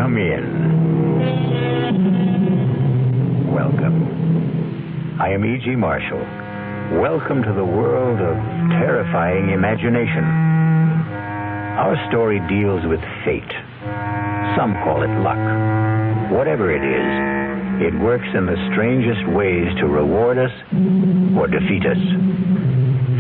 come in. Welcome. I am E.G. Marshall. Welcome to the world of terrifying imagination. Our story deals with fate. Some call it luck. Whatever it is, it works in the strangest ways to reward us or defeat us.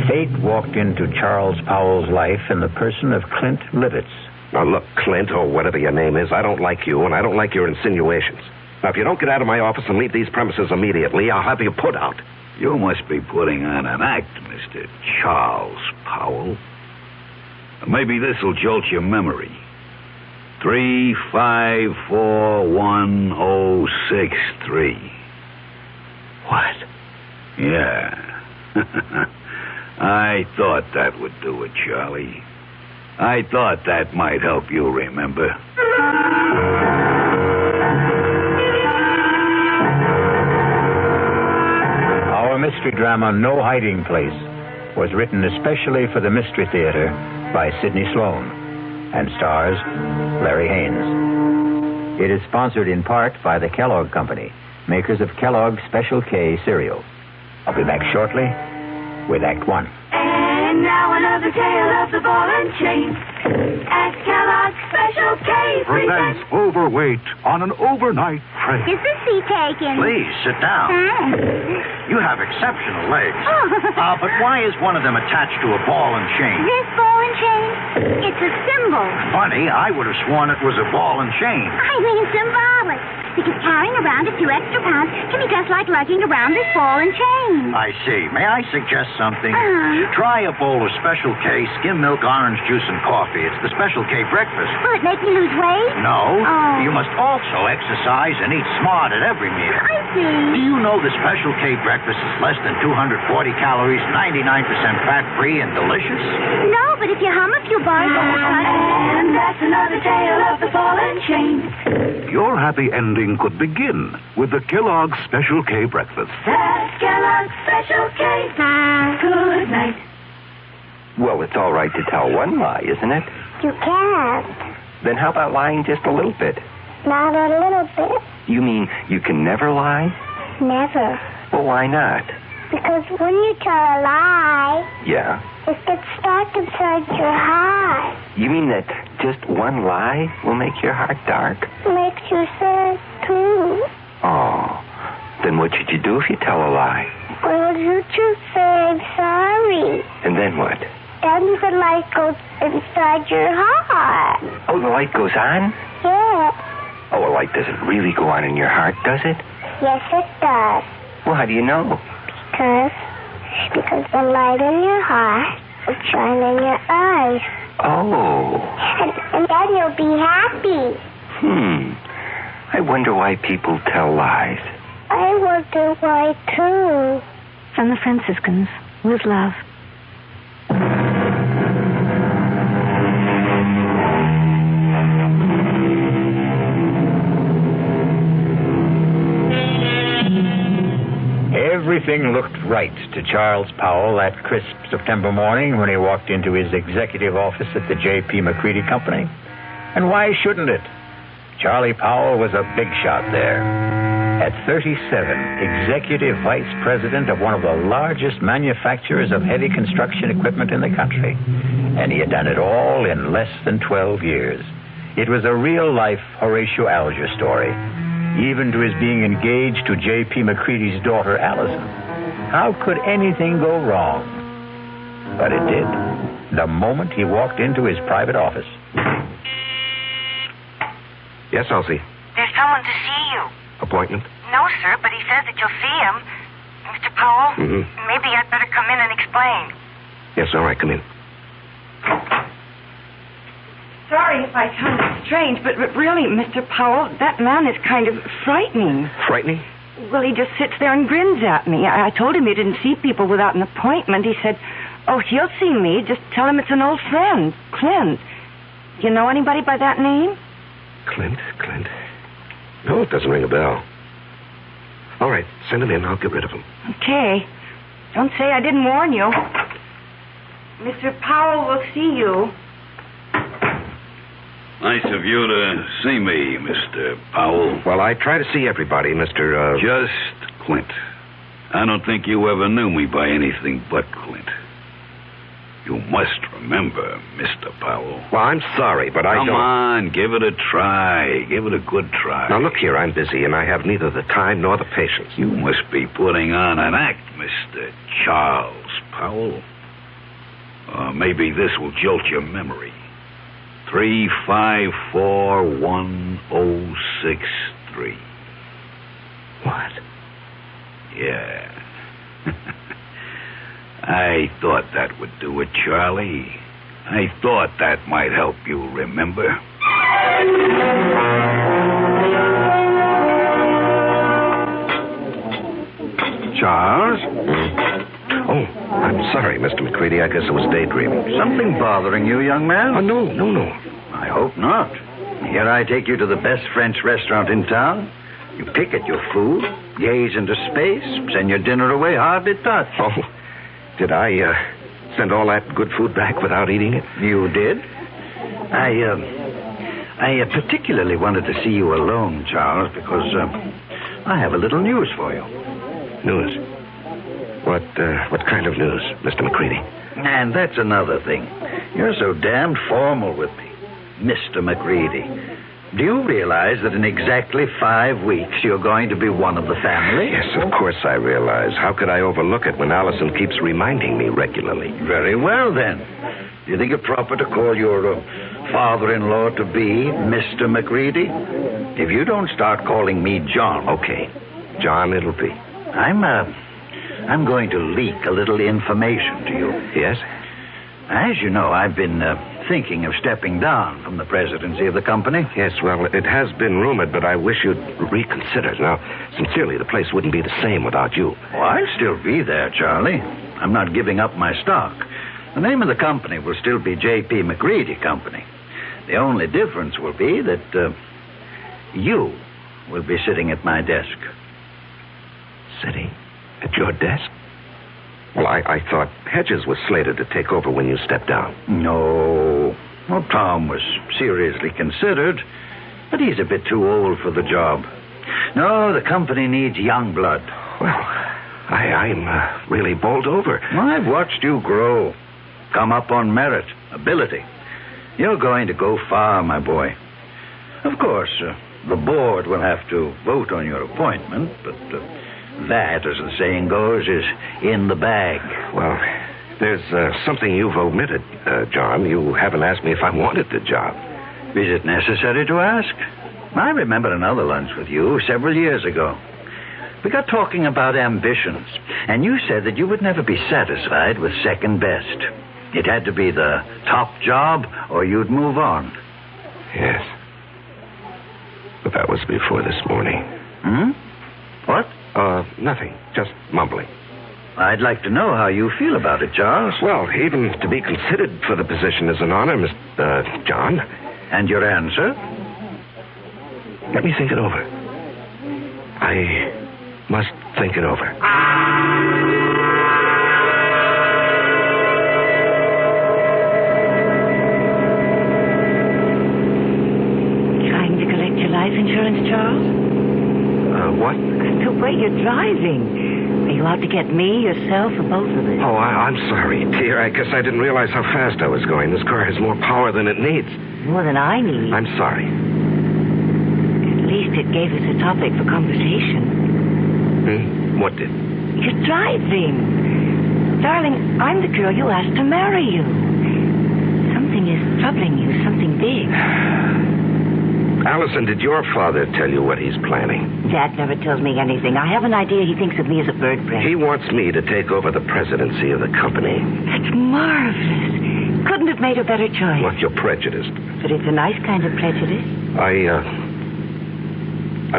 Fate walked into Charles Powell's life in the person of Clint Livitz. Now, look, Clint, or whatever your name is, I don't like you, and I don't like your insinuations. Now, if you don't get out of my office and leave these premises immediately, I'll have you put out. You must be putting on an act, Mr. Charles Powell. Maybe this'll jolt your memory. 3541063. What? Yeah. I thought that would do it, Charlie. I thought that might help you remember. Our mystery drama, No Hiding Place, was written especially for the Mystery Theater by Sidney Sloan and stars Larry Haynes. It is sponsored in part by the Kellogg Company, makers of Kellogg's Special K cereal. I'll be back shortly with Act One. And now another tale of the ball and chain. At Kellogg's Special K presents Overweight on an Overnight Train. Is the seat taken? Please, sit down. You have exceptional legs. But why is one of them attached to a ball and chain? This ball and chain? It's a symbol. Funny, I would have sworn it was a ball and chain. I mean symbolic. Because carrying around a few extra pounds can be just like lugging around this ball and chain. I see. May I suggest something? Try a bowl of Special K, skim milk, orange juice, and coffee. It's the Special K breakfast. Will it make me lose weight? No. Oh. You must also exercise and eat smart at every meal. I see. Do you know the Special K breakfast is less than 240 calories, 99% fat-free, and delicious? No, but if you hum a few bars... And that's another tale of the ball and chain. Your happy ending could begin with the Kellogg's Special K breakfast. That's Kellogg's Special K. Good night. Well, it's all right to tell one lie, isn't it? You can't. Then how about lying just a little bit? Not a little bit. You mean you can never lie? Never. Well, why not? Because when you tell a lie, Yeah. it gets stuck inside your heart. You mean that just one lie will make your heart dark? Makes you sad, too. Oh. Then what should you do if you tell a lie? Well, you just say I'm sorry. And then what? Then the light goes inside your heart. Oh, the light goes on? Yeah. Oh, a light doesn't really go on in your heart, does it? Yes, it does. Well, how do you know? Because the light in your heart will shine in your eyes. Oh. And then you'll be happy. I wonder why people tell lies. I wonder why, too. From the Franciscans, with love. Everything looked right to Charles Powell that crisp September morning when he walked into his executive office at the J.P. McCready Company. And why shouldn't it? Charlie Powell was a big shot there. At 37, executive vice president of one of the largest manufacturers of heavy construction equipment in the country. And he had done it all in less than 12 years. It was a real-life Horatio Alger story, even to his being engaged to J.P. McCready's daughter, Allison. How could anything go wrong? But it did, the moment he walked into his private office. Yes, Elsie. There's someone to see you. Appointment? No, sir, but he says that you'll see him. Mr. Powell, maybe I'd better come in and explain. Yes, all right, come in. Sorry if I sound strange, but really, Mr. Powell, that man is kind of frightening. Frightening? Well, he just sits there and grins at me. I told him he didn't see people without an appointment. He said, oh, he'll see me. Just tell him it's an old friend, Clint. You know anybody by that name? Clint? No, it doesn't ring a bell. All right, send him in. I'll get rid of him. Okay. Don't say I didn't warn you. Mr. Powell will see you. Nice of you to see me, Mr. Powell. Well, I try to see everybody, Mr. Just Clint. I don't think you ever knew me by anything but Clint. You must remember, Mr. Powell. Well, I'm sorry, but I don't... Come on, give it a try. Give it a good try. Now, look here, I'm busy, and I have neither the time nor the patience. You must be putting on an act, Mr. Charles Powell. Maybe this will jolt your memory. 3541063. What? Yeah. I thought that would do it, Charlie. I thought that might help you remember. Charles? Oh, I'm sorry, Mr. McCready. I guess I was daydreaming. Something bothering you, young man? Oh, no. I hope not. Here I take you to the best French restaurant in town. You pick at your food, gaze into space, send your dinner away hardly touched. Oh, did I send all that good food back without eating it? You did? I particularly wanted to see you alone, Charles, because I have a little news for you. News? What kind of news, Mr. McCready? And that's another thing. You're so damned formal with me, Mr. McCready. Do you realize that in exactly 5 weeks you're going to be one of the family? Yes, of course I realize. How could I overlook it when Allison keeps reminding me regularly? Very well, then. Do you think it proper to call your father-in-law to be Mr. McCready? If you don't start calling me John... Okay. John, it'll be. I'm going to leak a little information to you. Yes? As you know, I've been thinking of stepping down from the presidency of the company. Yes, well, it has been rumored, but I wish you'd reconsider. Now, sincerely, the place wouldn't be the same without you. Oh, I'll still be there, Charlie. I'm not giving up my stock. The name of the company will still be J.P. McCready Company. The only difference will be that you will be sitting at my desk. Sitting at your desk? Well, I thought Hedges was slated to take over when you stepped down. No. Well, Tom was seriously considered, but he's a bit too old for the job. No, the company needs young blood. Well, I'm really bowled over. I've watched you grow. Come up on merit, ability. You're going to go far, my boy. Of course, the board will have to vote on your appointment, but... that, as the saying goes, is in the bag. Well, there's something you've omitted, John. You haven't asked me if I wanted the job. Is it necessary to ask? I remember another lunch with you several years ago. We got talking about ambitions, and you said that you would never be satisfied with second best. It had to be the top job, or you'd move on. Yes. But that was before this morning. What? Nothing. Just mumbling. I'd like to know how you feel about it, Charles. Well, even to be considered for the position is an honor, Mr. John. And your answer? Let me think it over. I must think it over. Trying to collect your life insurance, Charles? What? The way you're driving. Are you out to get me, yourself, or both of us? Oh, I'm sorry, dear. I guess I didn't realize how fast I was going. This car has more power than it needs. More than I need. I'm sorry. At least it gave us a topic for conversation. What did? You're driving. Darling, I'm the girl you asked to marry you. Something is troubling you, something big. Allison, did your father tell you what he's planning? Dad never tells me anything. I have an idea he thinks of me as a bird brain. He wants me to take over the presidency of the company. That's marvelous. Couldn't have made a better choice. Well, you're prejudiced. But it's a nice kind of prejudice. I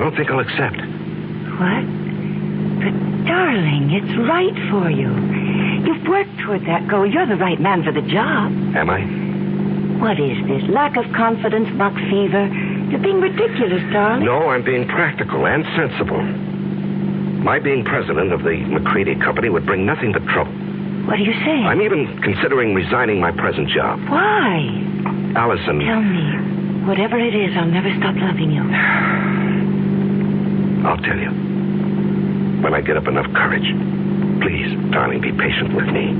don't think I'll accept. What? But, darling, it's right for you. You've worked toward that goal. You're the right man for the job. Am I? What is this? Lack of confidence, buck fever? You're being ridiculous, darling. No, I'm being practical and sensible. My being president of the McCready Company would bring nothing but trouble. What are you saying? I'm even considering resigning my present job. Why? Allison... Tell me. Whatever it is, I'll never stop loving you. I'll tell you. When I get up enough courage. Please, darling, be patient with me.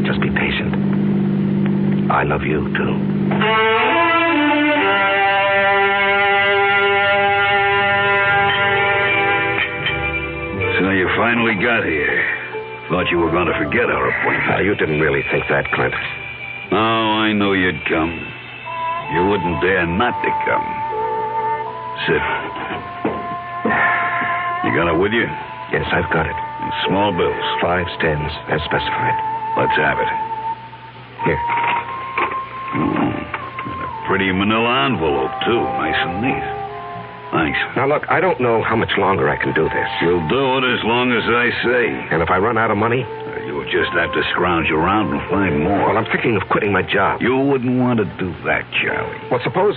Just be patient. I love you, too. So you finally got here. Thought you were going to forget our appointment. You didn't really think that, Clint. Oh, I knew you'd come. You wouldn't dare not to come. Sit. You got it with you? Yes, I've got it. In small bills. 5s, 10s, as specified. Let's have it. Here. And a pretty manila envelope, too. Nice and neat. Thanks. Now, look, I don't know how much longer I can do this. You'll do it as long as I say. And if I run out of money? You'll just have to scrounge around and find more. Well, I'm thinking of quitting my job. You wouldn't want to do that, Charlie. Well, suppose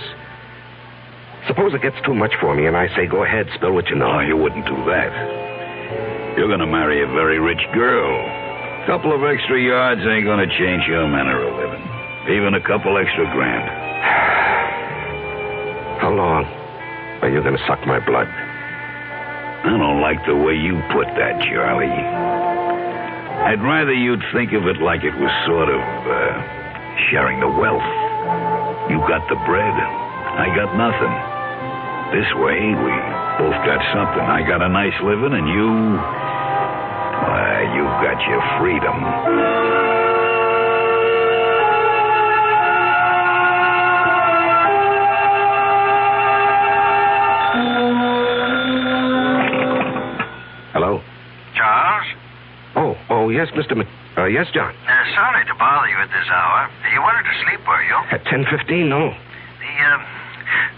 it gets too much for me and I say, go ahead, spill what you know. No, you wouldn't do that. You're going to marry a very rich girl. A couple of extra yards ain't going to change your manner of living. Even a couple extra grand. How long are you going to suck my blood? I don't like the way you put that, Charlie. I'd rather you'd think of it like it was sort of sharing the wealth. You got the bread. I got nothing. This way, we both got something. I got a nice living, and you got your freedom. Hello? Charles? Oh, yes, Mr. yes, John. Sorry to bother you at this hour. You wanted to sleep, were you? At 10:15, no.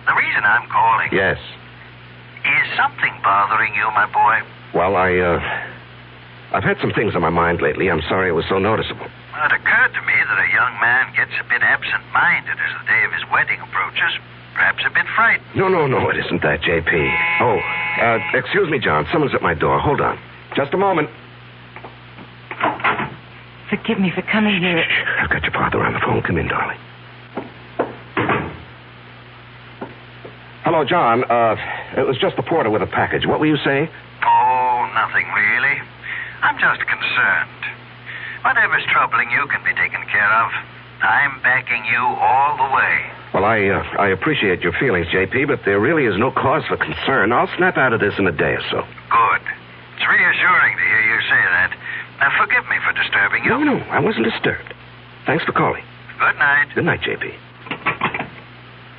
The reason I'm calling... Yes. Is something bothering you, my boy? Well, I've had some things on my mind lately. I'm sorry it was so noticeable. Well, it occurred to me that a young man gets a bit absent-minded as the day of his wedding approaches. Perhaps a bit frightened. No, it isn't that, J.P. Oh, excuse me, John. Someone's at my door. Hold on. Just a moment. Forgive me for coming here. I've got your father on the phone. Come in, darling. Hello, John. It was just the porter with a package. What were you saying? Oh, nothing really. I'm just concerned. Whatever's troubling you can be taken care of. I'm backing you all the way. Well, I appreciate your feelings, J.P., but there really is no cause for concern. I'll snap out of this in a day or so. Good. It's reassuring to hear you say that. Now, forgive me for disturbing you. No, I wasn't disturbed. Thanks for calling. Good night. Good night, J.P.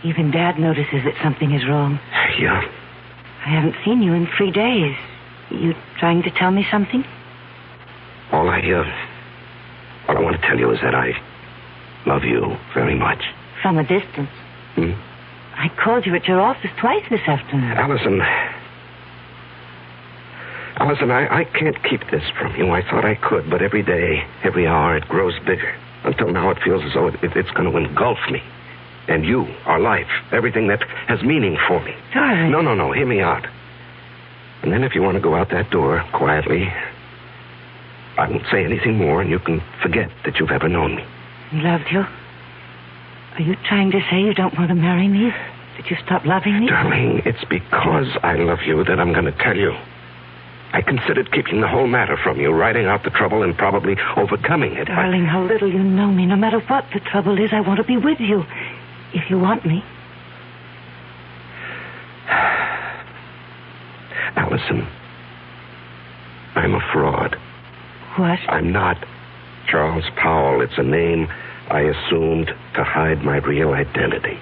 Even Dad notices that something is wrong. Yeah. I haven't seen you in 3 days. You trying to tell me something? All I want to tell you is that I love you very much. From a distance. I called you at your office twice this afternoon. Allison, I can't keep this from you. I thought I could, but every day, every hour, it grows bigger. Until now, it feels as though it's going to engulf me. And you, our life, everything that has meaning for me. Darling. No, hear me out. And then if you want to go out that door quietly, I won't say anything more, and you can forget that you've ever known me. Loved you? Are you trying to say you don't want to marry me? That you stop loving me? Darling, it's because I love you that I'm going to tell you. I considered keeping the whole matter from you, writing out the trouble and probably overcoming it. Darling, how little you know me. No matter what the trouble is, I want to be with you. If you want me. Allison, I'm a fraud. What? I'm not Charles Powell. It's a name I assumed to hide my real identity.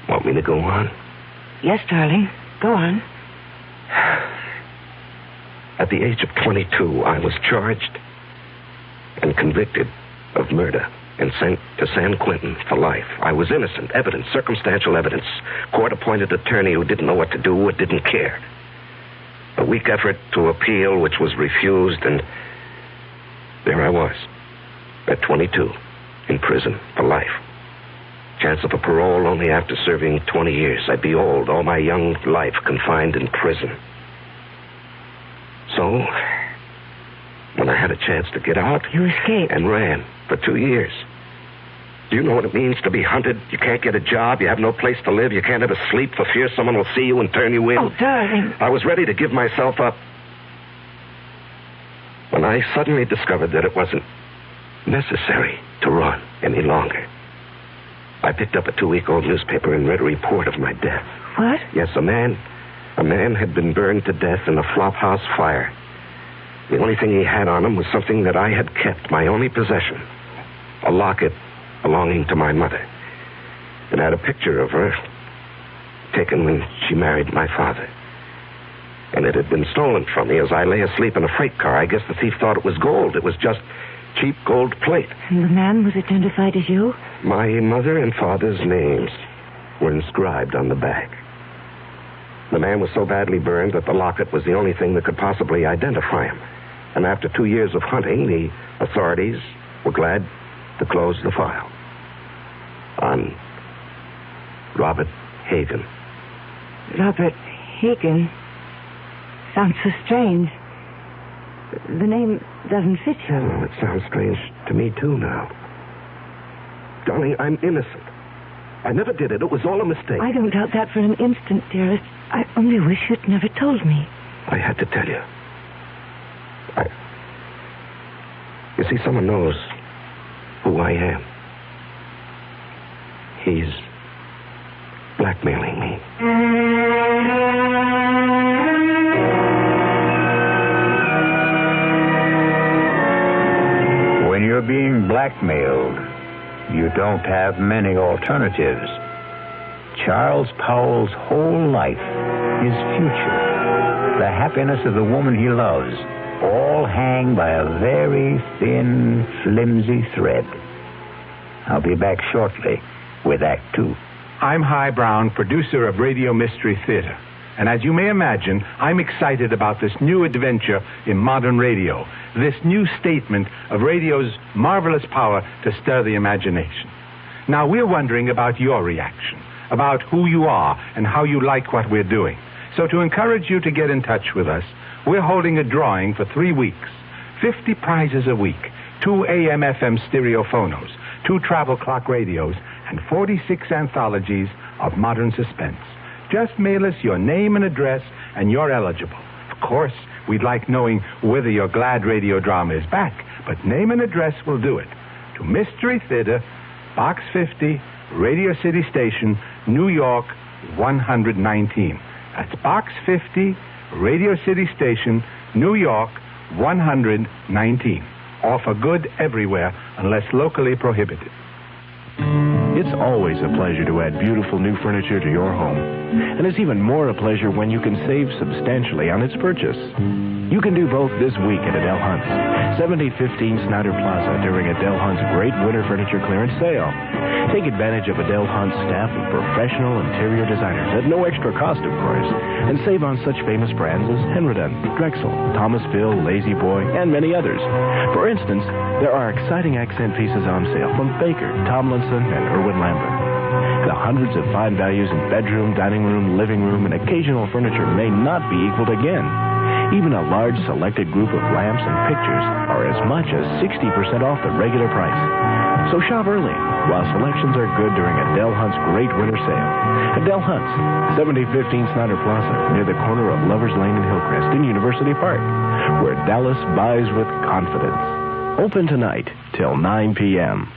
Want me to go on? Yes, darling. Go on. At the age of 22, I was charged and convicted of murder and sent to San Quentin for life. I was innocent. Evidence, circumstantial evidence. Court-appointed attorney who didn't know what to do or didn't care. A weak effort to appeal, which was refused, and there I was, at 22, in prison for life. Chance of a parole only after serving 20 years. I'd be old, all my young life confined in prison. So, when I had a chance to get out... You escaped. And ran for 2 years. Do you know what it means to be hunted? You can't get a job. You have no place to live. You can't ever sleep for fear someone will see you and turn you in. Oh, darling. I was ready to give myself up when I suddenly discovered that it wasn't necessary to run any longer. I picked up a 2-week-old newspaper and read a report of my death. What? Yes, a man had been burned to death in a flophouse fire. The only thing he had on him was something that I had kept, my only possession, a locket belonging to my mother. It had a picture of her taken when she married my father. And it had been stolen from me as I lay asleep in a freight car. I guess the thief thought it was gold. It was just cheap gold plate. And the man was identified as you? My mother and father's names were inscribed on the back. The man was so badly burned that the locket was the only thing that could possibly identify him. And after 2 years of hunting, the authorities were glad to close the file on Robert Hagen. Robert Hagen? Sounds so strange. The name doesn't fit you. Well, it sounds strange to me, too, now. Darling, I'm innocent. I never did it. It was all a mistake. I don't doubt that for an instant, dearest. I only wish you'd never told me. I had to tell you. You see, someone knows who I am. He's blackmailing me. When you're being blackmailed, you don't have many alternatives. Charles Powell's whole life, his future, the happiness of the woman he loves, all hang by a very thin, flimsy thread. I'll be back shortly with Act 2. I'm Hy Brown, producer of Radio Mystery Theater. And as you may imagine, I'm excited about this new adventure in modern radio, this new statement of radio's marvelous power to stir the imagination. Now, we're wondering about your reaction, about who you are and how you like what we're doing. So to encourage you to get in touch with us, we're holding a drawing for 3 weeks. 50 prizes a week, 2 AM/FM stereophonos, 2 travel clock radios, and 46 anthologies of modern suspense. Just mail us your name and address, and you're eligible. Of course, we'd like knowing whether your glad radio drama is back, but name and address will do it. To Mystery Theater, Box 50, Radio City Station, New York, 119. That's Box 50, Radio City Station, New York, 119. All for good everywhere, unless locally prohibited. It's always a pleasure to add beautiful new furniture to your home. And it's even more a pleasure when you can save substantially on its purchase. You can do both this week at Adele Hunt's, 7015 Snyder Plaza during Adele Hunt's great winter furniture clearance sale. Take advantage of Adele Hunt's staff of professional interior designers at no extra cost, of course, and save on such famous brands as Henredon, Drexel, Thomasville, Lazy Boy, and many others. For instance, there are exciting accent pieces on sale from Baker, Tomlinson, and Irwin Lambert. The hundreds of fine values in bedroom, dining room, living room, and occasional furniture may not be equaled again. Even a large selected group of lamps and pictures are as much as 60% off the regular price. So shop early while selections are good during Adele Hunt's great winter sale. Adele Hunt's, 7015 Snyder Plaza, near the corner of Lovers Lane and Hillcrest in University Park, where Dallas buys with confidence. Open tonight till 9 p.m.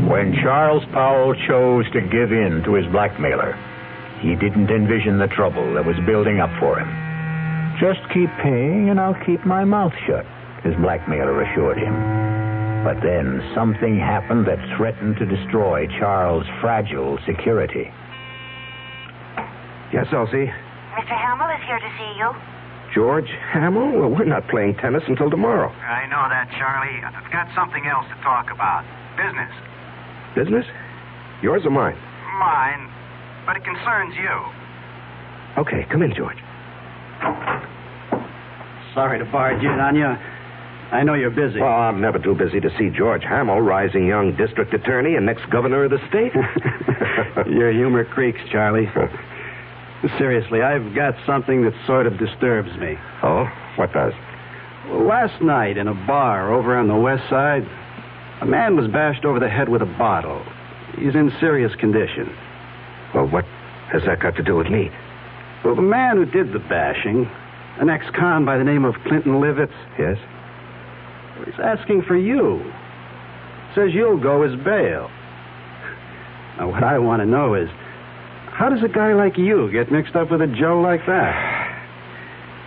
When Charles Powell chose to give in to his blackmailer, he didn't envision the trouble that was building up for him. Just keep paying and I'll keep my mouth shut, his blackmailer assured him. But then something happened that threatened to destroy Charles' fragile security. Yes, Elsie? Mr. Hamill is here to see you. George Hamill? Well, we're not playing tennis until tomorrow. I know that, Charlie. I've got something else to talk about. Business. Business? Yours or mine? Mine, but it concerns you. Okay, come in, George. Sorry to barge in on you. I know you're busy. Well, I'm never too busy to see George Hamill, rising young district attorney and next governor of the state. Your humor creaks, Charlie. Seriously, I've got something that sort of disturbs me. Oh? What does? Last night in a bar over on the west side, a man was bashed over the head with a bottle. He's in serious condition. Well, what has that got to do with me? Well, the man who did the bashing, an ex-con by the name of Clinton Livitz. Yes? He's asking for you. Says you'll go as bail. Now, what I want to know is, how does a guy like you get mixed up with a Joe like that?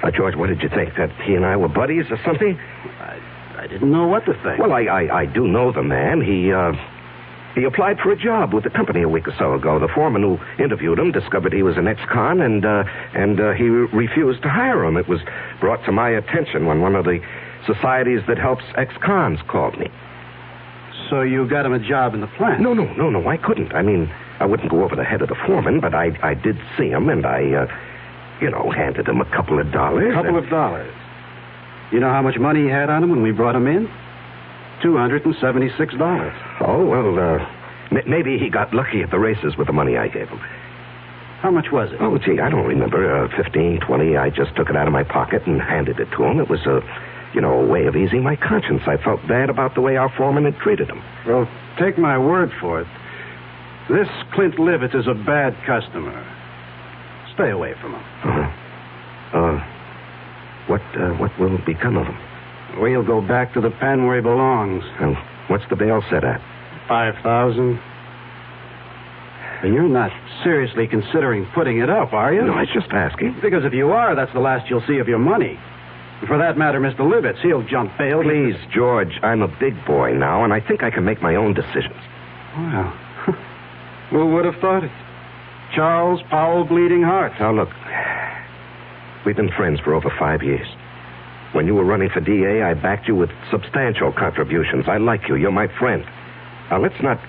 Now, George, what did you think? That he and I were buddies or something? I didn't know what to think. Well, I do know the man. He applied for a job with the company a week or so ago. The foreman who interviewed him discovered he was an ex-con, and he refused to hire him. It was brought to my attention when one of the societies that helps ex-cons called me. So you got him a job in the plant? No, I couldn't. I mean, I wouldn't go over the head of the foreman, but I did see him, and I handed him a couple of dollars. A couple of dollars? You know how much money he had on him when we brought him in? $276. Oh, well, maybe he got lucky at the races with the money I gave him. How much was it? Oh, gee, I don't remember. 15, 20. I just took it out of my pocket and handed it to him. It was a way of easing my conscience. I felt bad about the way our foreman had treated him. Well, take my word for it. This Clint Livitz is a bad customer. Stay away from him. What will become of him? Well, he'll go back to the pen where he belongs. Well, what's the bail set at? $5,000. And you're not seriously considering putting it up, are you? No, I was just asking. Because if you are, that's the last you'll see of your money. For that matter, Mr. Livitz, he'll jump bail. Please, George, I'm a big boy now, and I think I can make my own decisions. Well, who would have thought it? Charles Powell Bleeding Heart. Now, look, we've been friends for over 5 years. When you were running for DA, I backed you with substantial contributions. I like you. You're my friend. Now, let's not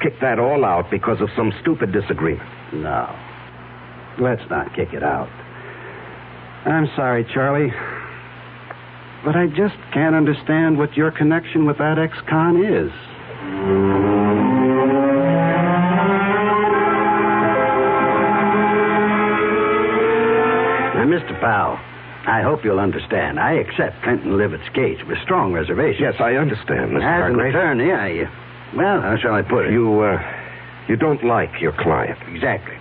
kick that all out because of some stupid disagreement. No. Let's not kick it out. I'm sorry, Charlie. But I just can't understand what your connection with that ex-con is. Now, Mr. Powell, I hope you'll understand. I accept Clinton Livitz's case with strong reservations. Yes, I understand, Mr. As an Hargrave. attorney, well, how shall I put it? You don't like your client. Exactly.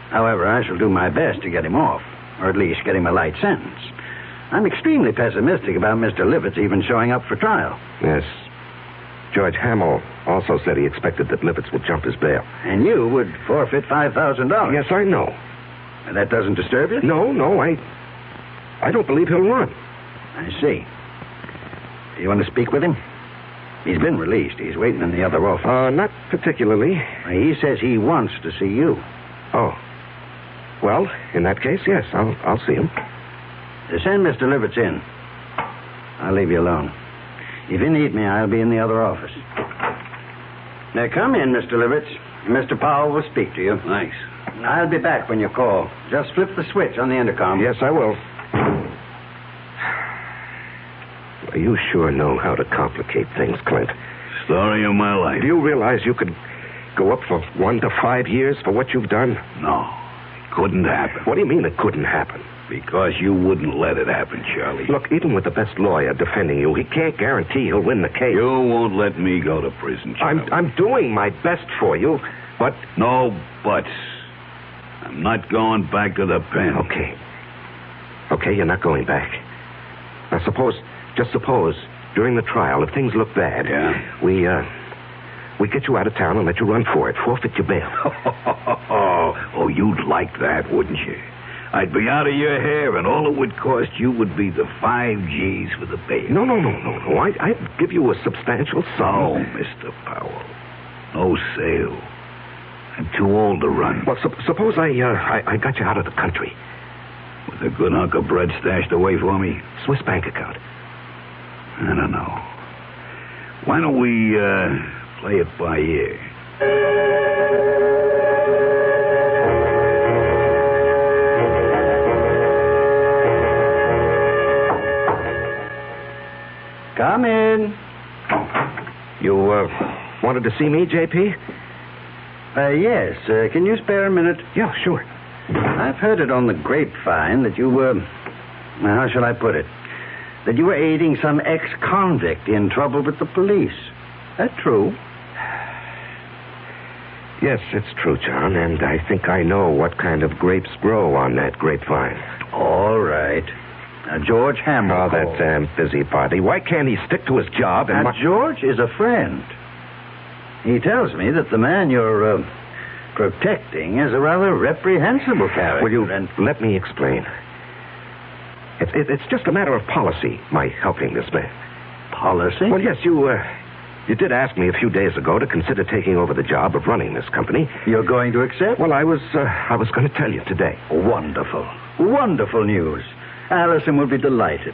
However, I shall do my best to get him off, or at least get him a light sentence. I'm extremely pessimistic about Mr. Livitz even showing up for trial. Yes. George Hamill also said he expected that Livitz would jump his bail. And you would forfeit $5,000. Yes, I know. And that doesn't disturb you? No, I don't believe he'll run. I see. You want to speak with him? He's been released. He's waiting in the other office. Not particularly. He says he wants to see you. Oh. Well, in that case, yes, I'll see him. Send Mr. Livitz in. I'll leave you alone. If you need me, I'll be in the other office. Now, come in, Mr. Livitz. Mr. Powell will speak to you. Thanks. I'll be back when you call. Just flip the switch on the intercom. Yes, I will. You sure know how to complicate things, Clint. Story of my life. Do you realize you could go up for 1 to 5 years for what you've done? No, it couldn't happen. What do you mean it couldn't happen? Because you wouldn't let it happen, Charlie. Look, even with the best lawyer defending you, he can't guarantee he'll win the case. You won't let me go to prison, Charlie. I'm doing my best for you, but... No buts. I'm not going back to the pen. Okay, you're not going back. Now, just suppose, during the trial, if things look bad... Yeah? We get you out of town and let you run for it. Forfeit your bail. Oh, you'd like that, wouldn't you? I'd be out of your hair, and all it would cost you would be the 5 G's for the bail. No. I'd give you a substantial sum. Oh, Mr. Powell. No sale. I'm too old to run. Well, suppose I got you out of the country. With a good hunk of bread stashed away for me? Swiss bank account. I don't know. Why don't we play it by ear? Come in. You wanted to see me, J.P.? Yes. Can you spare a minute? Yeah, sure. I've heard it on the grapevine that you were... How shall I put it? That you were aiding some ex-convict in trouble with the police. That true? Yes, it's true, John, and I think I know what kind of grapes grow on that grapevine. All right. Now, George Hamill. Oh, that damn busybody. Why can't he stick to his job and... Now, George is a friend. He tells me that the man you're protecting is a rather reprehensible character. Will you let me explain? It's just a matter of policy, my helping this man. Policy? Well, yes, you did ask me a few days ago to consider taking over the job of running this company. You're going to accept? Well, I was going to tell you today. Wonderful. Wonderful news. Allison will be delighted.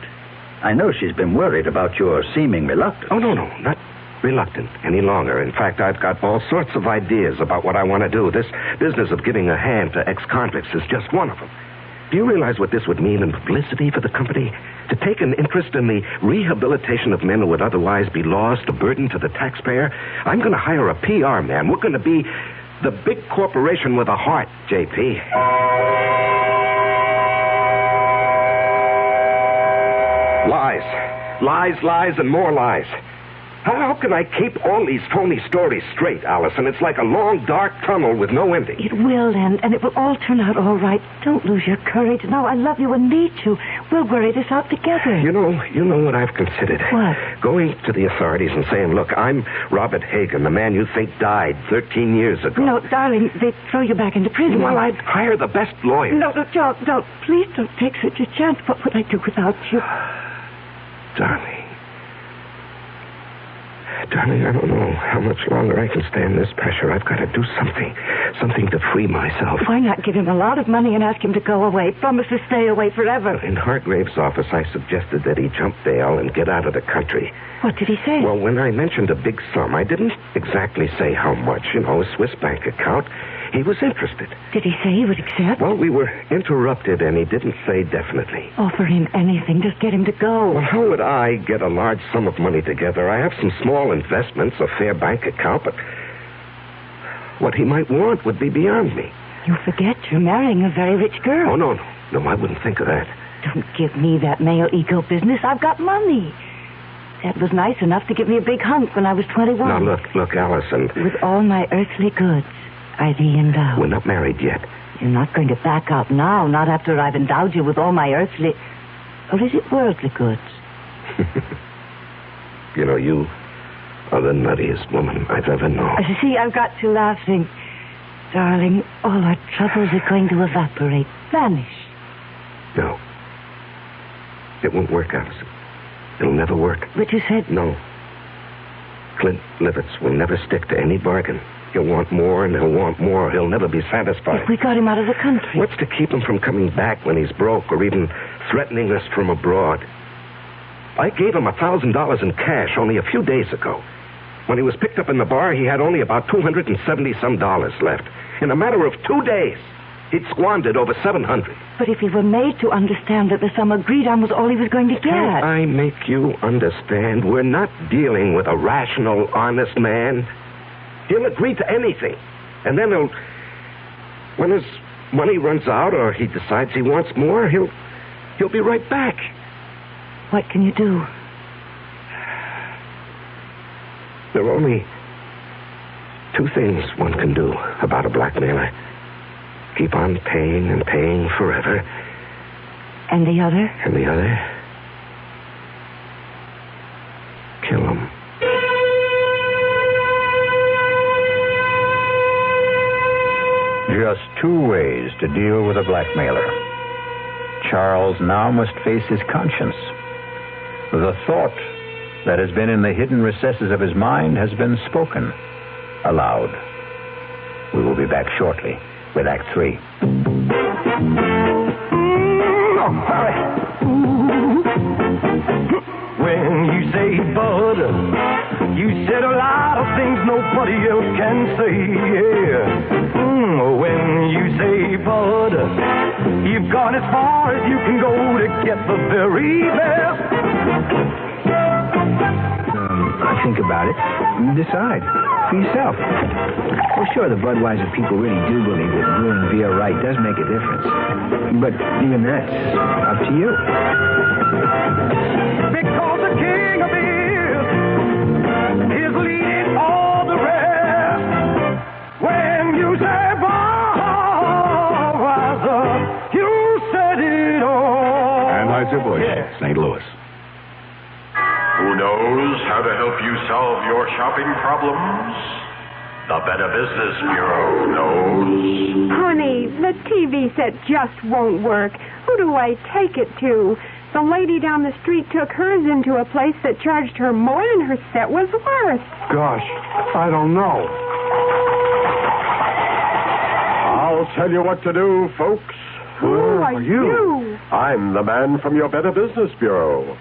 I know she's been worried about your seeming reluctance. Oh, no, not reluctant any longer. In fact, I've got all sorts of ideas about what I want to do. This business of giving a hand to ex-convicts is just one of them. Do you realize what this would mean in publicity for the company? To take an interest in the rehabilitation of men who would otherwise be lost, a burden to the taxpayer? I'm going to hire a PR man. We're going to be the big corporation with a heart, JP. Lies, and more lies. How can I keep all these phony stories straight, Allison? It's like a long, dark tunnel with no ending. It will end, and it will all turn out all right. Don't lose your courage. No, I love you and need you. We'll worry this out together. You know what I've considered? What? Going to the authorities and saying, look, I'm Robert Hagen, the man you think died 13 years ago. No, darling, they'd throw you back into prison. Well, I'd hire the best lawyers. No, John, no, please don't take such a chance. What would I do without you? Darling, I don't know how much longer I can stand this pressure. I've got to do something to free myself. Why not give him a lot of money and ask him to go away? Promise to stay away forever. In Hargrave's office, I suggested that he jump bail and get out of the country. What did he say? Well, when I mentioned a big sum, I didn't exactly say how much. A Swiss bank account. He was interested. Did he say he would accept? Well, we were interrupted, and he didn't say definitely. Offer him anything. Just get him to go. Well, how would I get a large sum of money together? I have some small investments, a fair bank account, but what he might want would be beyond me. You forget you're marrying a very rich girl. Oh, no, I wouldn't think of that. Don't give me that male ego business. I've got money. Dad was nice enough to give me a big hunk when I was 21. Now, look, Allison. With all my earthly goods, I thee endow. We're not married yet. You're not going to back out now, not after I've endowed you with all my earthly... Or is it worldly goods? You are the nuttiest woman I've ever known. See, I've got you laughing. Darling, all our troubles are going to evaporate, vanish. No. It won't work, Allison. It'll never work. But you said... No. Clint Livitz will never stick to any bargain. He'll want more, and he'll want more. He'll never be satisfied. If we got him out of the country. What's to keep him from coming back when he's broke or even threatening us from abroad? I gave him $1,000 in cash only a few days ago. When he was picked up in the bar, he had only about $270-some left. In a matter of 2 days, he'd squandered over $700. But if he were made to understand that the sum agreed on was all he was going to get... Can't I make you understand? We're not dealing with a rational, honest man. He'll agree to anything. And then when his money runs out or he decides he wants more, he'll be right back. What can you do? There are only 2 things one can do about a blackmailer. Keep on paying and paying forever. And the other? And the other? Kill him. Just 2 ways to deal with a blackmailer. Charles now must face his conscience. The thought that has been in the hidden recesses of his mind has been spoken aloud. We will be back shortly with Act 3. When you say bud, you said a lot of things nobody else can say, yeah. When you say bud, you've gone as far as you can go to get the very best. Think about it. Decide. for yourself. Well, sure, the Budweiser people really do believe that brewing beer right does make a difference. But even that's up to you. Because the king of beer is leading all the rest. When you say Budweiser, you said it all. Anheuser-Busch, St. Louis. Who knows how to help you solve your shopping problems? The Better Business Bureau knows. Honey, the TV set just won't work. Who do I take it to? The lady down the street took hers into a place that charged her more than her set was worth. Gosh, I don't know. I'll tell you what to do, folks. Who are you? I'm the man from your Better Business Bureau.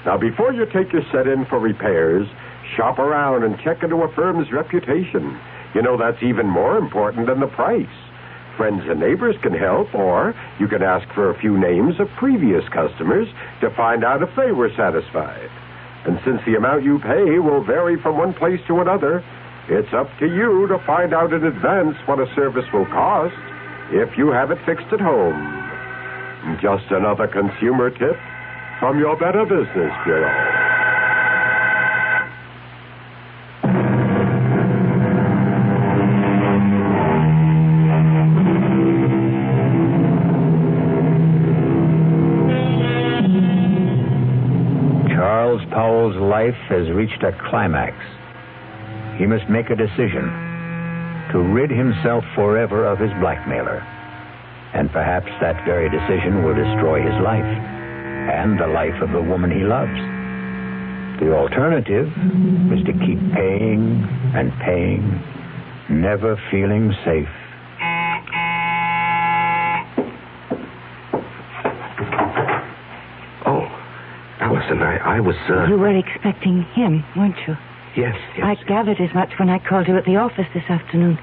Now, before you take your set in for repairs, shop around and check into a firm's reputation. You know, that's even more important than the price. Friends and neighbors can help, or you can ask for a few names of previous customers to find out if they were satisfied. And since the amount you pay will vary from one place to another, it's up to you to find out in advance what a service will cost if you have it fixed at home. Just another consumer tip from your Better Business Bureau. Charles Powell's life has reached a climax. He must make a decision to rid himself forever of his blackmailer. And perhaps that very decision will destroy his life and the life of the woman he loves. The alternative is to keep paying and paying, never feeling safe. Oh, Allison, I was, You were expecting him, weren't you? Yes. I gathered as much when I called you at the office this afternoon.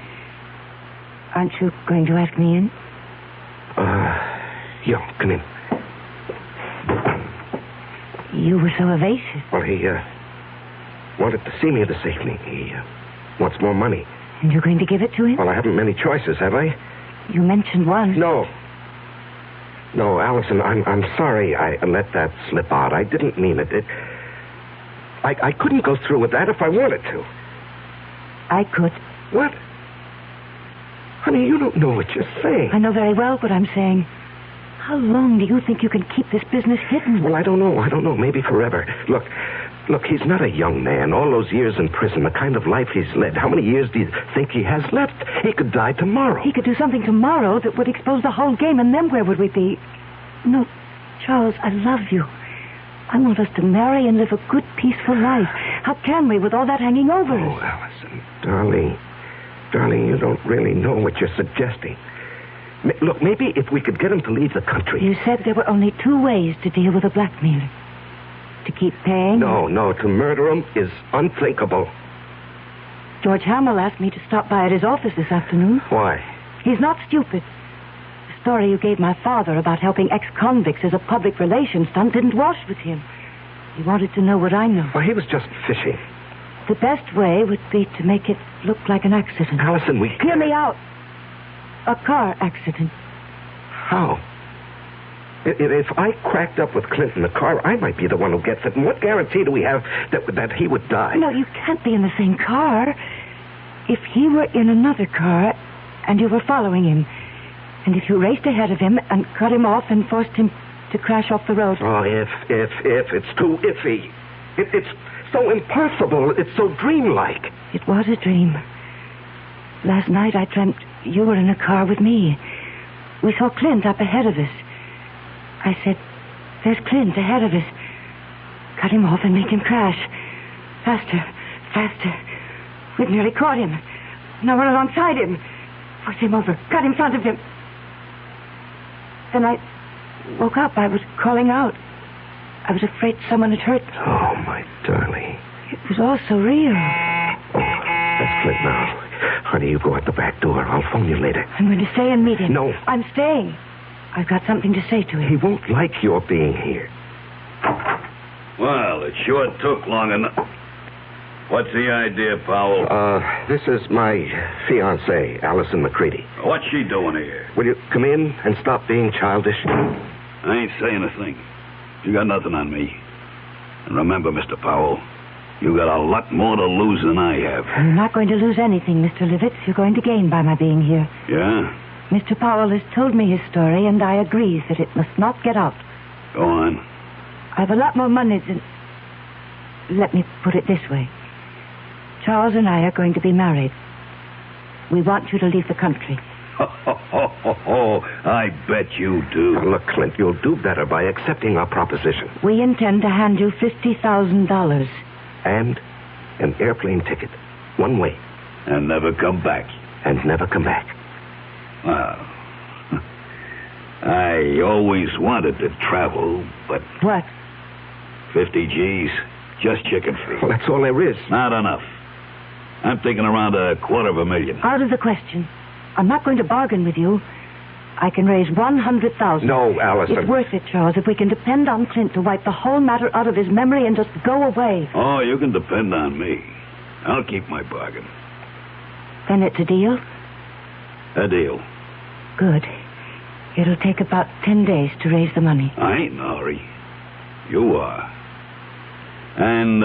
Aren't you going to ask me in? Yeah, come in. You were so evasive. Well, he, wanted to see me this evening. He, wants more money. And you're going to give it to him? Well, I haven't many choices, have I? You mentioned one. No, Allison, I'm sorry I let that slip out. I didn't mean it. I couldn't go through with that if I wanted to. I could. What? Honey, you don't know what you're saying. I know very well what I'm saying. How long do you think you can keep this business hidden? Well, I don't know. Maybe forever. Look, he's not a young man. All those years in prison, the kind of life he's led. How many years do you think he has left? He could die tomorrow. He could do something tomorrow that would expose the whole game, and then where would we be? No, Charles, I love you. I want us to marry and live a good, peaceful life. How can we with all that hanging over us? Oh, Allison, darling, you don't really know what you're suggesting. Look, maybe if we could get him to leave the country. You said there were only two ways to deal with a blackmailer. To keep paying? No, to murder him is unthinkable. George Hamill asked me to stop by at his office this afternoon. Why? He's not stupid. The story you gave my father about helping ex-convicts as a public relations stunt didn't wash with him. He wanted to know what I know. Well, he was just fishing. The best way would be to make it look like an accident. Allison, Hear me out. A car accident. How? If I cracked up with Clint in the car, I might be the one who gets it. And what guarantee do we have that he would die? No, you can't be in the same car. If he were in another car and you were following him, and if you raced ahead of him and cut him off and forced him to crash off the road. Oh, if. It's too iffy. It's so impossible. It's so dreamlike. It was a dream. Last night I dreamt you were in a car with me. We saw Clint up ahead of us. I said, there's Clint ahead of us. Cut him off and make him crash. Faster. We've nearly caught him. Now run alongside him. Force him over. Cut in front of him. Then I woke up. I was calling out. I was afraid someone had hurt me. Oh, my darling. It was all so real. That's Clint now. Honey, you go out the back door. I'll phone you later. I'm going to stay and meet him. No. I'm staying. I've got something to say to him. He won't like your being here. Well, it sure took long enough. What's the idea, Powell? This is my fiancée, Allison McCready. What's she doing here? Will you come in and stop being childish? I ain't saying a thing. You got nothing on me. And remember, Mr. Powell, you got a lot more to lose than I have. You're not going to lose anything, Mr. Livitz. You're going to gain by my being here. Yeah? Mr. Powell has told me his story, and I agree that it must not get out. Go on. I've a lot more money than... Let me put it this way. Charles and I are going to be married. We want you to leave the country. I bet you do. Now, look, Clint, you'll do better by accepting our proposition. We intend to hand you $50,000. And an airplane ticket. One way. And never come back. And never come back. Well, I always wanted to travel, but... What? 50 G's. Just chicken feed. Well, that's all there is. Not enough. I'm thinking around $250,000. Out of the question. I'm not going to bargain with you. I can raise $100,000. No, Allison. It's worth it, Charles, if we can depend on Clint to wipe the whole matter out of his memory and just go away. Oh, you can depend on me. I'll keep my bargain. Then it's a deal? A deal. Good. It'll take about 10 days to raise the money. I ain't in a hurry. You are. And,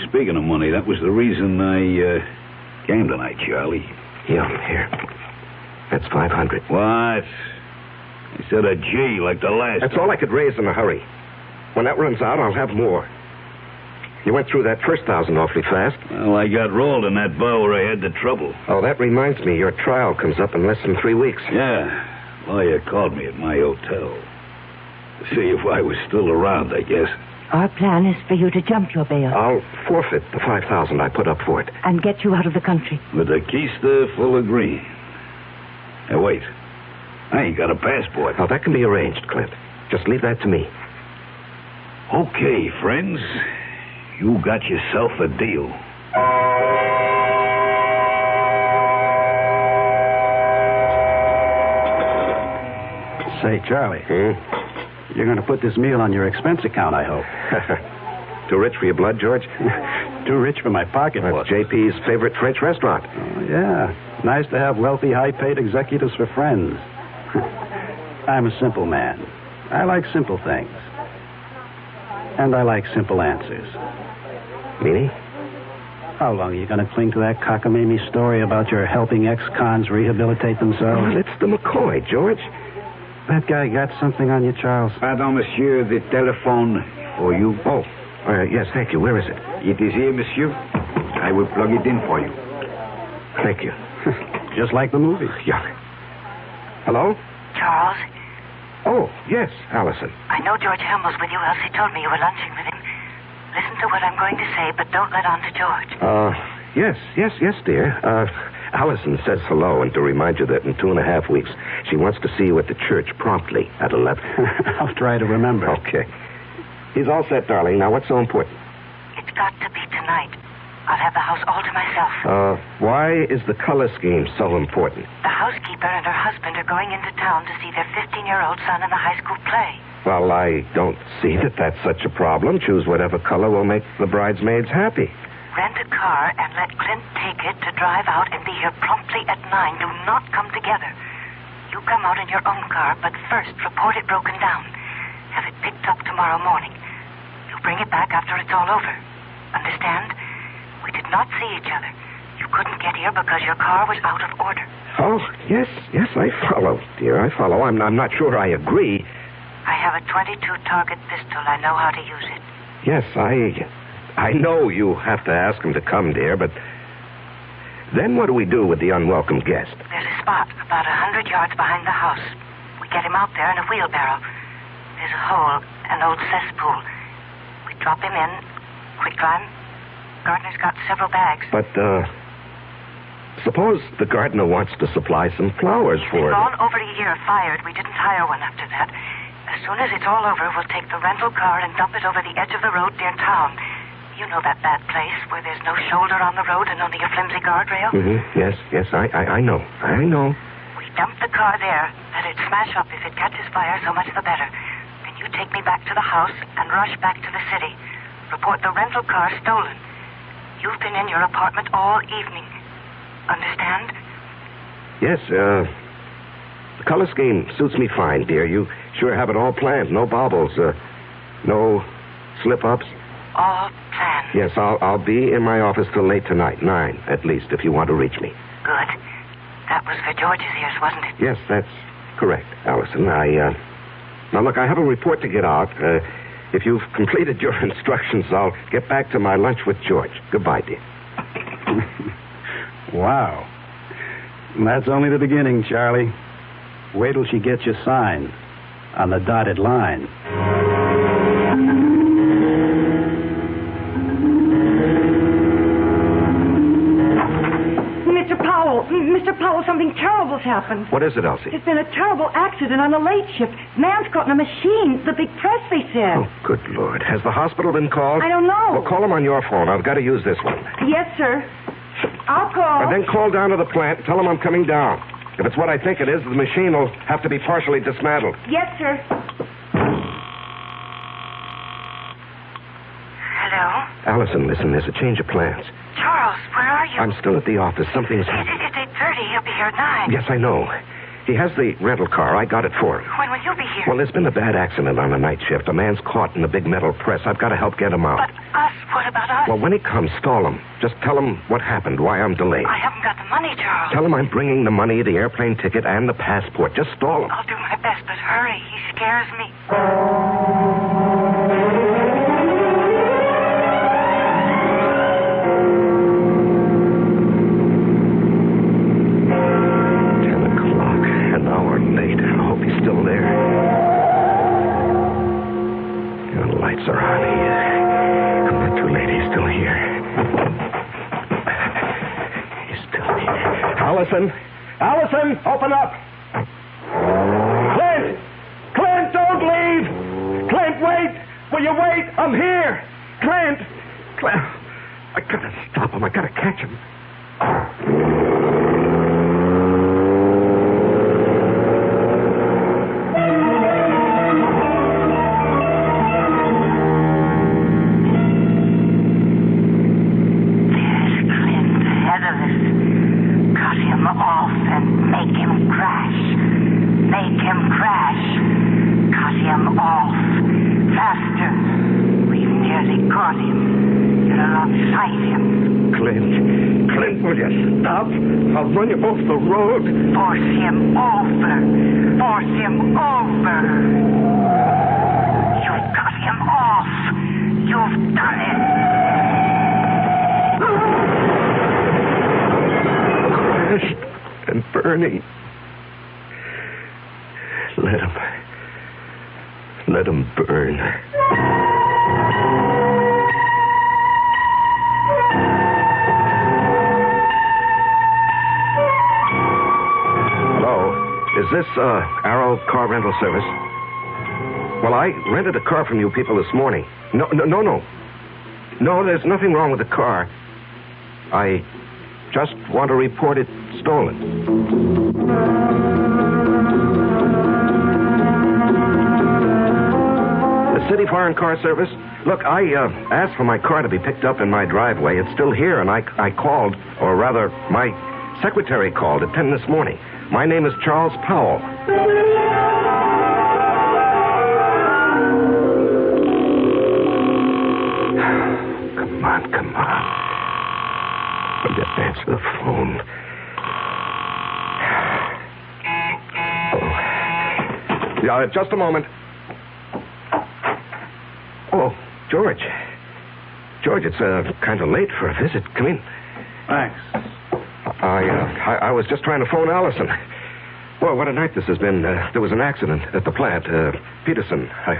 speaking of money, that was the reason I came tonight, Charlie. Here. That's $500. What? I said a G like the last. That's all I could raise in a hurry. When that runs out, I'll have more. You went through that first 1,000 awfully fast. Well, I got rolled in that bar where I had the trouble. Oh, that reminds me. Your trial comes up in less than 3 weeks. Yeah. Lawyer called me at my hotel. To see if I was still around, I guess. Our plan is for you to jump your bail. I'll forfeit the $5,000 I put up for it. And get you out of the country. With a keister full of green. Hey, wait. I ain't got a passport. Oh, that can be arranged, Clint. Just leave that to me. Okay, friends. You got yourself a deal. Say, Charlie. You're going to put this meal on your expense account, I hope. Too rich for your blood, George? Too rich for my pocketbook. That's JP's favorite French restaurant. Oh, yeah. Nice to have wealthy, high-paid executives for friends. I'm a simple man. I like simple things. And I like simple answers. Meaning? How long are you going to cling to that cockamamie story about your helping ex-cons rehabilitate themselves? Well, it's the McCoy, George. That guy got something on you, Charles? Pardon, monsieur, the telephone for you. Oh, yes, thank you. Where is it? It is here, monsieur. I will plug it in for you. Thank you. Just like the movie. Yeah. Hello? Charles? Oh, yes, Allison. I know George Helm was with you, else he told me you were lunching with him. Listen to what I'm going to say, but don't let on to George. Yes, dear. Allison says hello, and to remind you that in 2.5 weeks, she wants to see you at the church promptly at 11. I'll try to remember. Okay. He's all set, darling. Now, what's so important? It's got to be tonight. I'll have the house all to myself. Why is the color scheme so important? The housekeeper and her husband are going into town to see their 15-year-old son in the high school play. Well, I don't see that that's such a problem. Choose whatever color will make the bridesmaids happy. Rent a car and let Clint take it to drive out and be here promptly at 9. Do not come together. You come out in your own car, but first report it broken down. Have it picked up tomorrow morning. You bring it back after it's all over. Understand? We did not see each other. You couldn't get here because your car was out of order. Oh, yes, I follow, dear. I follow. I'm not sure I agree. I have a .22 target pistol. I know how to use it. Yes, I know you have to ask him to come, dear, but then what do we do with the unwelcome guest? There's a spot about 100 yards behind the house. We get him out there in a wheelbarrow. There's a hole, an old cesspool. We drop him in, quick climb. Gardener's got several bags. But, suppose the gardener wants to supply some flowers for It's it. gone over a year, fired. We didn't hire one after that. As soon as it's all over, we'll take the rental car and dump it over the edge of the road near town. You know that bad place where there's no shoulder on the road and only a flimsy guardrail? Mm-hmm. Yes, I know. We dump the car there. Let it smash up. If it catches fire, so much the better. Then you take me back to the house and rush back to the city. Report the rental car stolen. You've been in your apartment all evening. Understand? Yes, the color scheme suits me fine, dear. You sure have it all planned. No baubles, no slip-ups. All planned. Yes, I'll be in my office till late tonight, 9 at least, if you want to reach me. Good. That was for George's ears, wasn't it? Yes, that's correct, Allison. Now, look, I have a report to get out. If you've completed your instructions, I'll get back to my lunch with George. Goodbye, dear. Wow. That's only the beginning, Charlie. Wait till she gets you signed on the dotted line. Mr. Powell, something terrible's happened. What is it, Elsie? There's been a terrible accident on the late shift. Man's caught in a machine. The big press, they said. Oh, good Lord. Has the hospital been called? I don't know. Well, call them on your phone. I've got to use this one. Yes, sir. I'll call. And then call down to the plant and tell them I'm coming down. If it's what I think it is, the machine will have to be partially dismantled. Yes, sir. Hello? Allison, listen, there's a change of plans. Charles, where are you? I'm still at the office. Something's happened. It's 8:30. He'll be here at 9. Yes, I know. He has the rental car. I got it for him. When will you be here? Well, there's been a bad accident on the night shift. A man's caught in the big metal press. I've got to help get him out. But us? What about us? Well, when he comes, stall him. Just tell him what happened, why I'm delayed. I haven't got the money, Charles. Tell him I'm bringing the money, the airplane ticket, and the passport. Just stall him. I'll do my best, but hurry. He scares me. Still there. The lights are on. I'm not too late. He's still here. He's still here. Allison! Allison! Open up! Clint! Clint, don't leave! Clint, wait! Will you wait? I'm here! Clint! Clint! I gotta stop him. I gotta catch him. I'll run you off the road. Force him over. Force him over. You've got him off. You've done it. Crashed and burning. Let him burn. Is this, Arrow Car Rental Service? Well, I rented a car from you people this morning. No. No, there's nothing wrong with the car. I just want to report it stolen. The City Foreign Car Service? Look, I asked for my car to be picked up in my driveway. It's still here, and I called, or rather, my secretary called at 10 this morning. My name is Charles Powell. Come on. Just answer the phone. Oh. Yeah, just a moment. Oh, George. George, it's kind of late for a visit. Come in. Thanks. I was just trying to phone Allison. Boy, what a night this has been. There was an accident at the plant. Peterson. I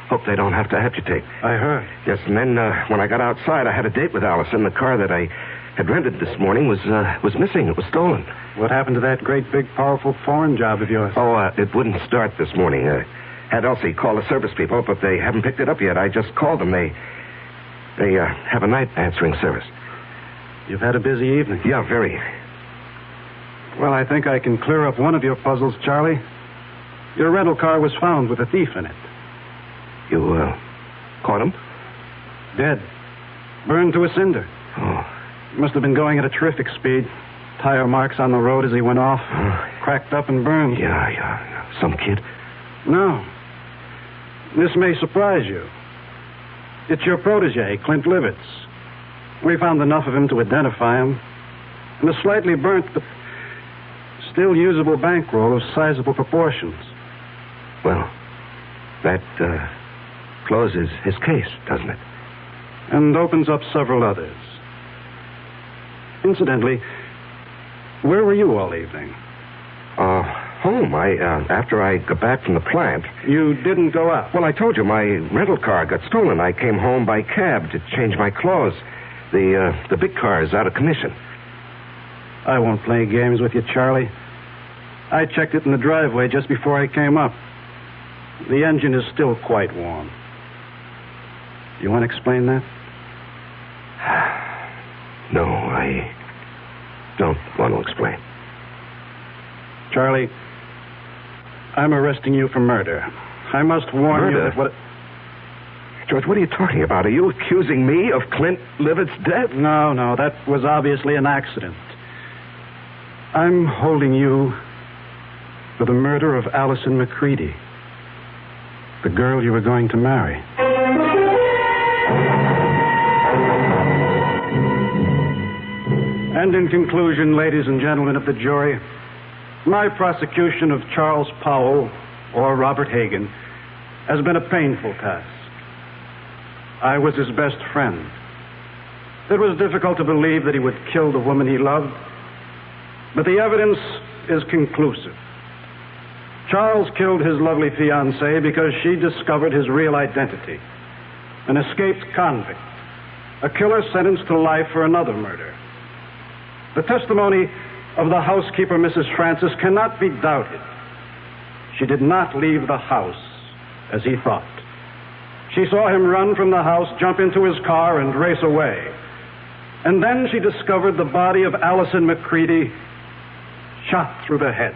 hope they don't have to amputate. I heard. Yes, and then when I got outside, I had a date with Allison. The car that I had rented this morning was missing. It was stolen. What happened to that great, big, powerful foreign job of yours? Oh, it wouldn't start this morning. Had Elsie call the service people, but they haven't picked it up yet. I just called them. They have a night answering service. You've had a busy evening. Yeah, very. Well, I think I can clear up one of your puzzles, Charlie. Your rental car was found with a thief in it. You, caught him? Dead. Burned to a cinder. Oh. Must have been going at a terrific speed. Tire marks on the road as he went off. Cracked up and burned. Yeah. Some kid? No. This may surprise you. It's your protege, Clint Livitz. We found enough of him to identify him. And a slightly burnt, but still usable bankroll of sizable proportions. Well, that closes his case, doesn't it? And opens up several others. Incidentally, where were you all evening? Home. After I got back from the plant. You didn't go out? Well, I told you my rental car got stolen. I came home by cab to change my clothes. The big car is out of commission. I won't play games with you, Charlie. I checked it in the driveway just before I came up. The engine is still quite warm. You want to explain that? No, I don't want to explain. Charlie, I'm arresting you for murder. I must warn you that what... George, what are you talking about? Are you accusing me of Clint Livitz's death? No, that was obviously an accident. I'm holding you for the murder of Allison McCready, the girl you were going to marry. And in conclusion, ladies and gentlemen of the jury, my prosecution of Charles Powell, or Robert Hagan, has been a painful task. I was his best friend. It was difficult to believe that he would kill the woman he loved, but the evidence is conclusive. Charles killed his lovely fiancée because she discovered his real identity, an escaped convict, a killer sentenced to life for another murder. The testimony of the housekeeper, Mrs. Francis, cannot be doubted. She did not leave the house as he thought. She saw him run from the house, jump into his car, and race away. And then she discovered the body of Allison McCready shot through the head.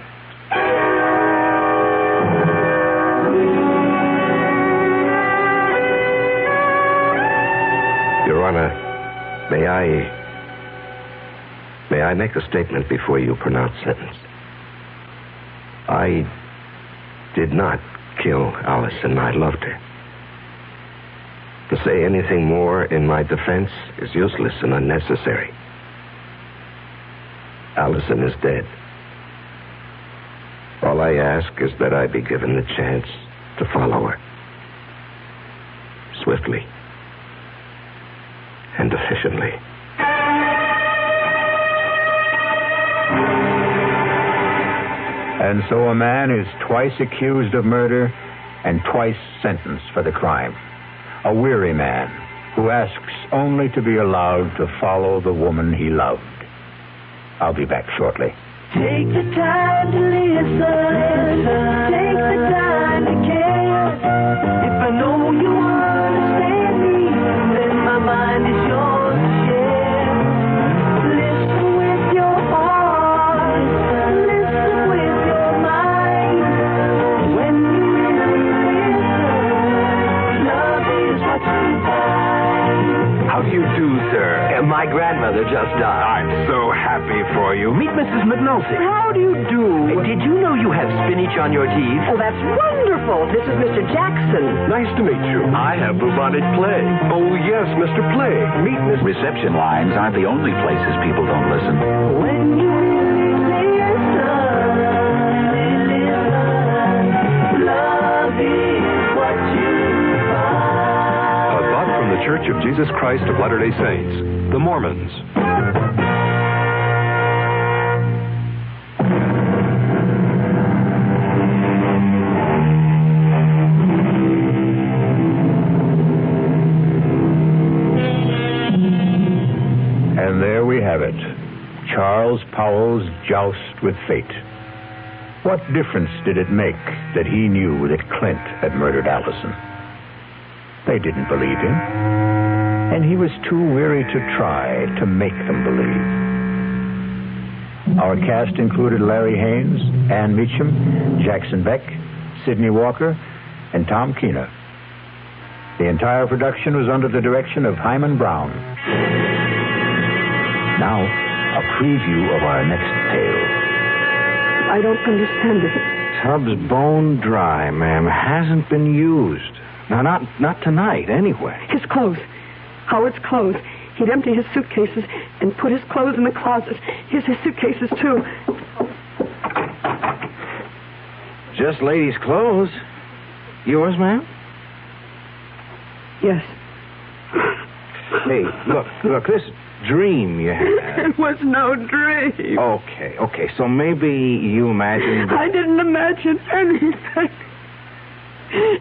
Your Honor, may I make a statement before you pronounce sentence? I did not kill Allison. I loved her. To say anything more in my defense is useless and unnecessary. Allison is dead. All I ask is that I be given the chance to follow her. Swiftly and efficiently. And so a man is twice accused of murder and twice sentenced for the crime. A weary man who asks only to be allowed to follow the woman he loved. I'll be back shortly. Take the time to listen. Take the time to care. If I know you understand me, then my mind is yours to share. Listen with your heart. Listen with your mind. When you really listen, love is what you find. How do you do, sir? My grandmother just died. I'm so happy for you. Meet Mrs. McNulty. How do you do? Did you know you have spinach on your teeth? Oh, that's wonderful. This is Mr. Jackson. Nice to meet you. I have bubonic plague. Oh, yes, Mr. Plague. Meet Miss... Reception lines aren't the only places people don't listen. When you listen, love is what you find. A thought from the Church of Jesus Christ of Latter-day Saints, the Mormons. And there we have it. Charles Powell's joust with fate. What difference did it make that he knew that Clint had murdered Allison? They didn't believe him, and he was too weary to try to make them believe. Our cast included Larry Haynes, Ann Meacham, Jackson Beck, Sidney Walker, and Tom Keener. The entire production was under the direction of Hyman Brown. Now, a preview of our next tale. I don't understand it. Tub's bone dry, ma'am. Hasn't been used. Now, not tonight, anyway. His clothes. Howard's clothes. He'd empty his suitcases and put his clothes in the closet. Here's his suitcases, too. Just ladies' clothes. Yours, ma'am? Yes. Hey, look, this dream you had. It was no dream. Okay, so maybe you imagined... I didn't imagine anything.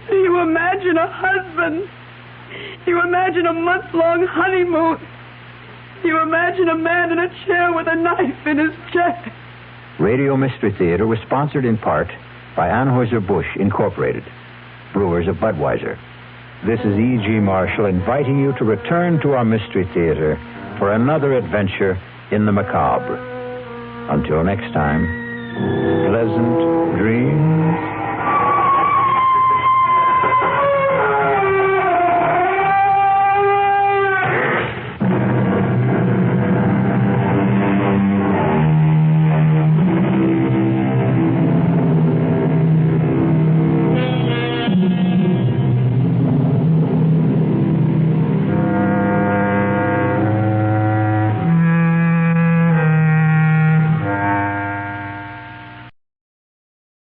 Do you imagine a husband? Do you imagine a month-long honeymoon? Do you imagine a man in a chair with a knife in his chest? Radio Mystery Theater was sponsored in part by Anheuser-Busch Incorporated, brewers of Budweiser. This is E.G. Marshall inviting you to return to our Mystery Theater for another adventure in the macabre. Until next time, pleasant